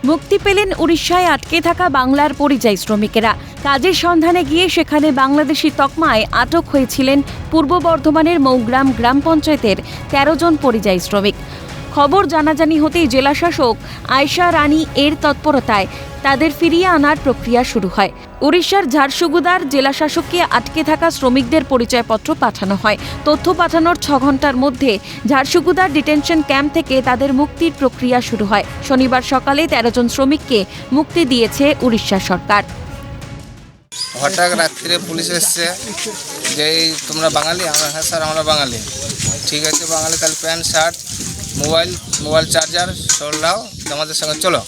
মুক্তি পেলেন উড়িষ্যায় আটকে থাকা বাংলার পরিযায়ী শ্রমিকেরা। কাজের সন্ধানে গিয়ে সেখানে বাংলাদেশি তকমায় আটক হয়েছিলেন পূর্ব বর্ধমানের মৌগ্রাম গ্রাম পঞ্চায়েতের ১৩ জন পরিযায়ী শ্রমিক। খবর জানাজানি হতেই জেলাশাসক আয়শা রানী এর তৎপরতায় তাদের ফিরিয়ে আনার প্রক্রিয়া শুরু হয়। উড়িষ্যার ঝারসুগুদার জেলাশাসককে আটকে থাকা শ্রমিকদের পরিচয়পত্র পাঠানো হয়। তথ্য পাঠানোর ৬ ঘন্টার মধ্যে ঝারসুগুদার ডিটেনশন ক্যাম্প থেকে তাদের মুক্তির প্রক্রিয়া শুরু হয়। শনিবার সকালে ১৩ জন শ্রমিককে মুক্তি দিয়েছে উড়িষ্যা সরকার। হঠাৎ রাত্রে পুলিশ এসছে যে তোমরা বাঙালি? আমরা হ্যাঁ স্যার আমরা বাঙালি। ঠিক আছে বাঙালি, তাহলে প্যান্ট শার্ট মোবাইল চার্জার সব নাও, আমাদের সঙ্গে চলো,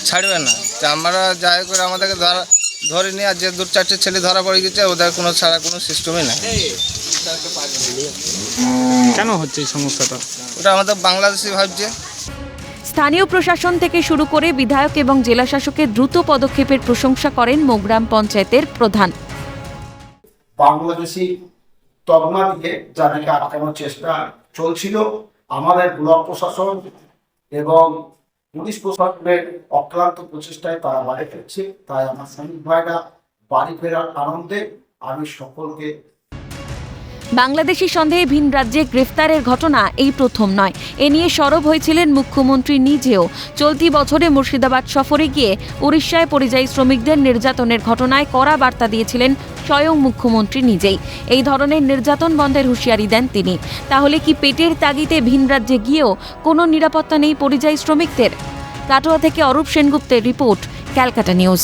ছাড়বে না। তো আমরা যাই করে আমাদেরকে ধরে নিয়ে, আর যে ২-৪টে ছেলে ধরা পড়ে গেছে ওদের কোনো ছাড়া কোনো সিস্টেমই নাই। কেন হচ্ছে এই সমস্যাটা? ওটা আমাদের বাংলাদেশি ভাবছে। স্থানীয় প্রশাসন থেকে শুরু করে বিধায়ক এবং জেলাশাসকের দ্রুত পদক্ষেপের প্রশংসা করেন মৌগ্রাম পঞ্চায়েতের প্রধান। বাংলাদেশি তকমা দিয়ে যাদেরকে আটকানোর চেষ্টা চলছিল, আমাদের ব্লক প্রশাসন এবং পুলিশ প্রশাসনের অক্লান্ত প্রচেষ্টায় তারা বাড়ি ফিরছে। তাই আমার শ্রমিক ভাইরা বাড়ি ফেরার আনন্দে আমি সকলকে। বাংলাদেশি সন্দেহে ভিন রাজ্যে গ্রেফতারের ঘটনা এই প্রথম নয়। এ নিয়ে সরব হয়েছিলেন মুখ্যমন্ত্রী নিজেও। চলতি বছরে মুর্শিদাবাদ সফরে গিয়ে উড়িষ্যায় পরিযায়ী শ্রমিকদের নির্যাতনের ঘটনায় কড়া বার্তা দিয়েছিলেন স্বয়ং মুখ্যমন্ত্রী নিজেই। এই ধরনের নির্যাতন বন্ধের হুঁশিয়ারি দেন তিনি। তাহলে কি পেটের তাগিদে ভিন রাজ্যে গিয়েও কোনো নিরাপত্তা নেই পরিযায়ী শ্রমিকদের? কাটোয়া থেকে অরূপ সেনগুপ্তের রিপোর্ট, ক্যালকাটা নিউজ।